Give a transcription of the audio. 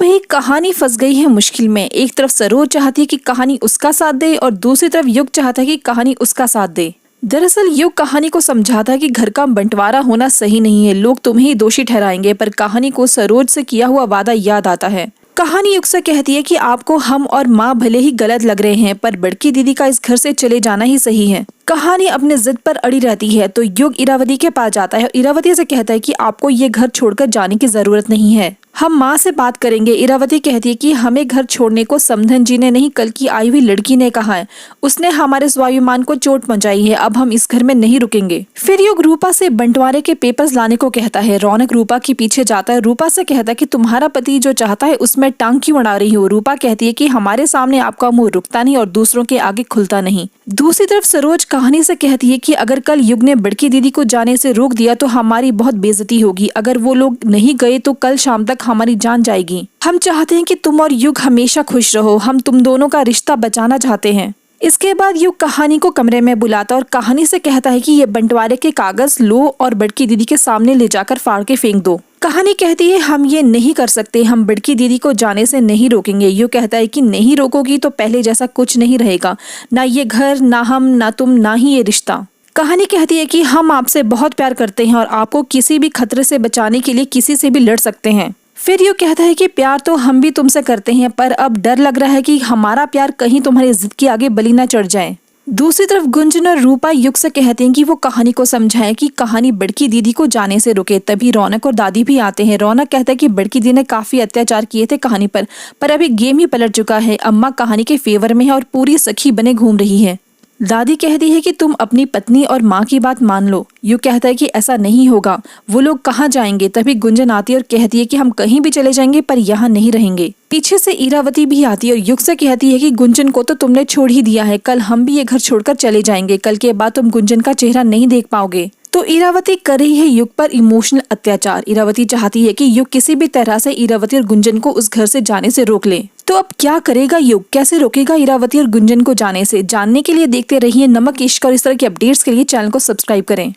भाई कहानी फंस गई है मुश्किल में। एक तरफ सरोज चाहती है कि कहानी उसका साथ दे और दूसरी तरफ युग चाहता है कि कहानी उसका साथ दे। दरअसल युग कहानी को समझाता है कि घर का बंटवारा होना सही नहीं है, लोग तुम्हें ही दोषी ठहराएंगे, पर कहानी को सरोज से किया हुआ वादा याद आता है। कहानी युग से कहती है कि आपको हम और माँ भले ही गलत लग रहे हैं, पर बड़की दीदी का इस घर से चले जाना ही सही है। कहानी अपने जिद पर अड़ी रहती है तो युग इरावती के पास जाता है और इरावती से कहता है कि आपको ये घर छोड़कर जाने की जरूरत नहीं है, हम माँ से बात करेंगे। इरावती कहती है कि हमें घर छोड़ने को समधन जी ने नहीं, कल की आई हुई लड़की ने कहा है, उसने हमारे स्वाभिमान को चोट पहुंचाई है, अब हम इस घर में नहीं रुकेंगे। फिर युग रूपा से बंटवारे के पेपर्स लाने को कहता है। रौनक रूपा के पीछे जाता है, रूपा से कहता है कि तुम्हारा पति जो चाहता है उसमें टांग क्यों अड़ा रही हो। रूपा कहती है कि हमारे सामने आपका मुंह रुकता नहीं और दूसरों के आगे खुलता नहीं। दूसरी तरफ सरोज कहानी से कहती है कि अगर कल युग ने बड़की दीदी को जाने से रोक दिया तो हमारी बहुत बेइज्जती होगी, अगर वो लोग नहीं गए तो कल शाम तक हमारी जान जाएगी। हम चाहते हैं कि तुम और युग हमेशा खुश रहो, हम तुम दोनों का रिश्ता बचाना चाहते हैं। इसके बाद युग कहानी को कमरे में बुलाता और कहानी से कहता है कि ये बंटवारे के कागज लो और बड़की दीदी के सामने ले जाकर फाड़ के फेंक दो। कहानी कहती है हम ये नहीं कर सकते, हम बड़की दीदी को जाने से नहीं रोकेंगे। युग कहता है कि नहीं रोकोगी तो पहले जैसा कुछ नहीं रहेगा, ना ये घर, ना हम, ना तुम, ना ही ये रिश्ता। कहानी कहती है कि हम आपसे बहुत प्यार करते हैं और आपको किसी भी खतरे से बचाने के लिए किसी से भी लड़ सकते हैं। फिर युग कहता है कि प्यार तो हम भी तुमसे करते हैं, पर अब डर लग रहा है कि हमारा प्यार कहीं तुम्हारी जिद के आगे बलि न चढ़ जाए। दूसरी तरफ गुंजन और रूपा युग से कहते हैं कि वो कहानी को समझाएं कि कहानी बड़की दीदी को जाने से रुके। तभी रौनक और दादी भी आते हैं। रौनक कहता है कि बड़की दीदी ने काफी अत्याचार किए थे कहानी पर अभी गेम ही पलट चुका है, अम्मा कहानी के फेवर में है और पूरी सखी बने घूम रही है। दादी कहती है कि तुम अपनी पत्नी और माँ की बात मान लो। युग कहता है कि ऐसा नहीं होगा, वो लोग कहाँ जाएंगे। तभी गुंजन आती है और कहती है कि हम कहीं भी चले जाएंगे पर यहाँ नहीं रहेंगे। पीछे से इरावती भी आती है और युग से कहती है कि गुंजन को तो तुमने छोड़ ही दिया है, कल हम भी ये घर छोड़कर चले जाएंगे, कल के बाद तुम गुंजन का चेहरा नहीं देख पाओगे। तो इरावती कर रही है युग पर इमोशनल अत्याचार। इरावती चाहती है कि युग किसी भी तरह से इरावती और गुंजन को उस घर से जाने से रोक ले। तो अब क्या करेगा युग, कैसे रोकेगा इरावती और गुंजन को जाने से? जानने के लिए देखते रहिए नमक इश्क और इस तरह के अपडेट्स के लिए चैनल को सब्सक्राइब करें।